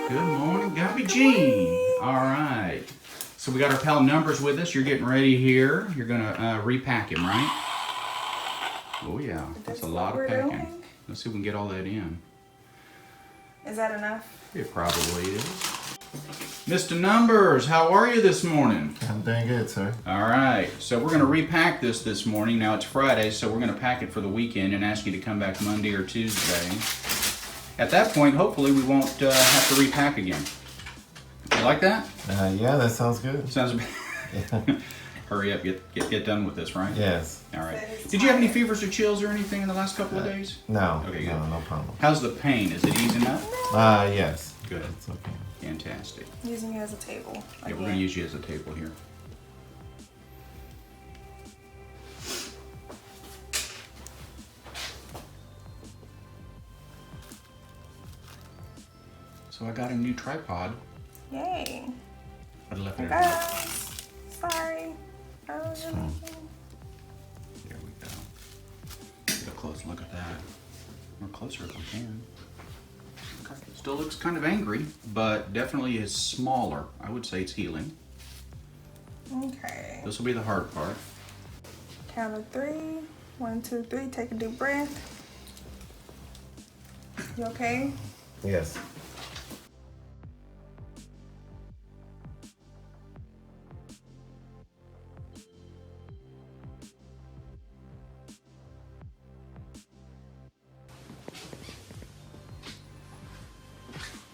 Good morning, Gumby Jean. All right. So we got our pal Numbers with us. You're getting ready here. You're going to repack him, right? Oh, yeah. That's a lot of packing. Let's see if we can get all that in. Is that enough? It probably is. Mr. Numbers, how are you this morning? I'm doing good, sir. All right. So we're going to repack this morning. Now it's Friday, so we're going to pack it for the weekend and ask you to come back Monday or Tuesday. At that point, hopefully, we won't have to repack again. You like that? Yeah, that sounds good. Sounds. Yeah. Hurry up, get done with this, right? Yes. All right. Did you have any fevers or chills or anything in the last couple of days? No. Okay, good. No problem. How's the pain? Is it easing up? Yes. Good. It's okay. Fantastic. Using you as a table. Yeah, we're going to use you as a table here. So I got a new tripod. Yay. I'd left it. Guys, sorry. There we go. Get a close look at that. More closer if we can. Okay. Still looks kind of angry, but definitely is smaller. I would say it's healing. Okay. This will be the hard part. Count of 3. 1, 2, 3. Take a deep breath. You okay? Yes.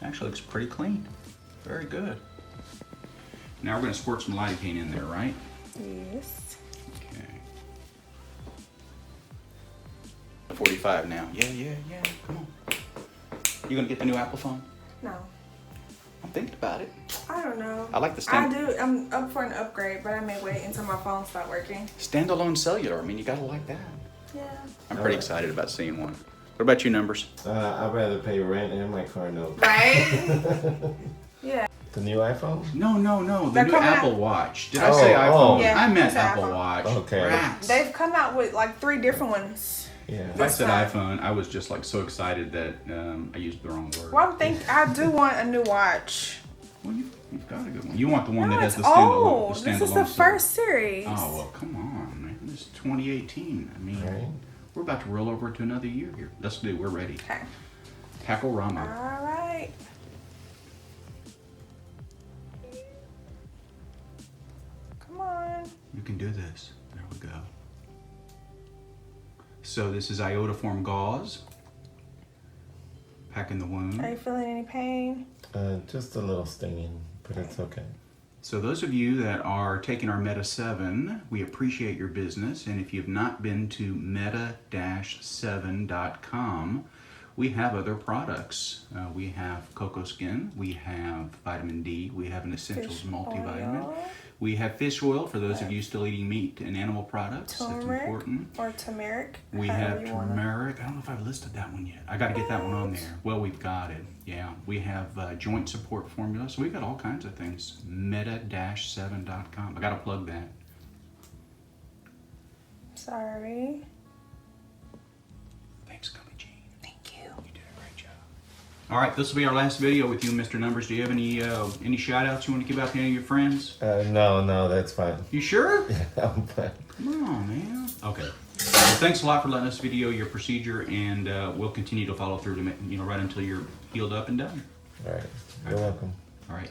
Actually looks pretty clean. Very good. Now we're going to squirt some lidocaine in there, right? Yes. Okay. 45 now. Yeah. Come on. You going to get the new Apple phone? No. I'm thinking about it. I don't know. I like the I do. I'm up for an upgrade, but I may wait until my phone starts working. Standalone cellular. I mean, you got to like that. Yeah. I'm pretty excited about seeing one. What about you, Numbers? I'd rather pay rent and my car note. Right? Yeah. The new iPhone? No. The They're new coming Apple out. Watch. Did I say iPhone? Oh. Yeah, I meant you said Apple iPhone. Watch. Okay. Rats. They've come out with like 3 different ones. Yeah. If I said This iPhone, I was just like so excited that I used the wrong word. Well, I do want a new watch. Well, you've got a good one. You want the one No, that has it's the standalone. old. The This is standalone the cell. first series. Oh well, come on, man. This is 2018. I mean, Right. we're about to roll over to another year here. Let's do. We're ready. Okay. Tackle-rama. All right. Come on. You can do this. There we go. So this is iodoform gauze. Packing the wound. Are you feeling any pain? Just a little stinging, but it's okay. So those of you that are taking our Meta 7, we appreciate your business. And if you've not been to meta-7.com, we have other products. We have cocoa skin, we have vitamin D, we have an essentials Fish multivitamin. oil. We have fish oil for those of you still eating meat and animal products. That's Turmeric important. or turmeric. We however have you wanna- turmeric. I don't know if I've listed that one yet. I got to get that one on there. Well, we've got it. Yeah. We have joint support formula. So we've got all kinds of things. Meta-7.com. I got to plug that. Sorry. Thanks, Gumby Jean. Thank you. You did a great job. All right, this will be our last video with you, Mr. Numbers. Do you have any shout outs you want to give out to any of your friends? No, that's fine. You sure? I'm fine. Come on, man. Okay. Well, thanks a lot for letting us video your procedure, and we'll continue to follow through to right until you're healed up and done. All right. You're welcome. All right.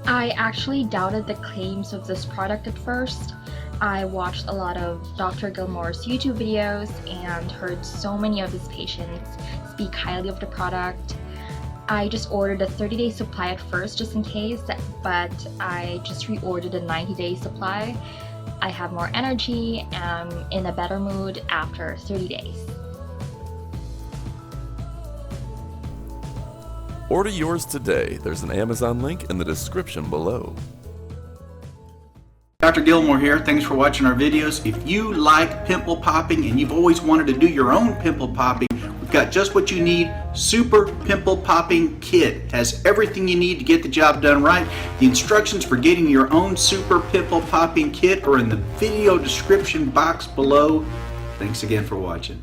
I actually doubted the claims of this product at first. I watched a lot of Dr. Gilmore's YouTube videos and heard so many of his patients speak highly of the product. I just ordered a 30-day supply at first just in case, but I just reordered a 90-day supply. I have more energy and am in a better mood after 30 days. Order yours today. There's an Amazon link in the description below. Dr. Gilmore here. Thanks for watching our videos. If you like pimple popping and you've always wanted to do your own pimple popping, we've We've got just what you need. Super Pimple Popping Kit has everything you need to get the job done right. The instructions for getting your own Super Pimple Popping Kit are in the video description box below. Thanks again for watching.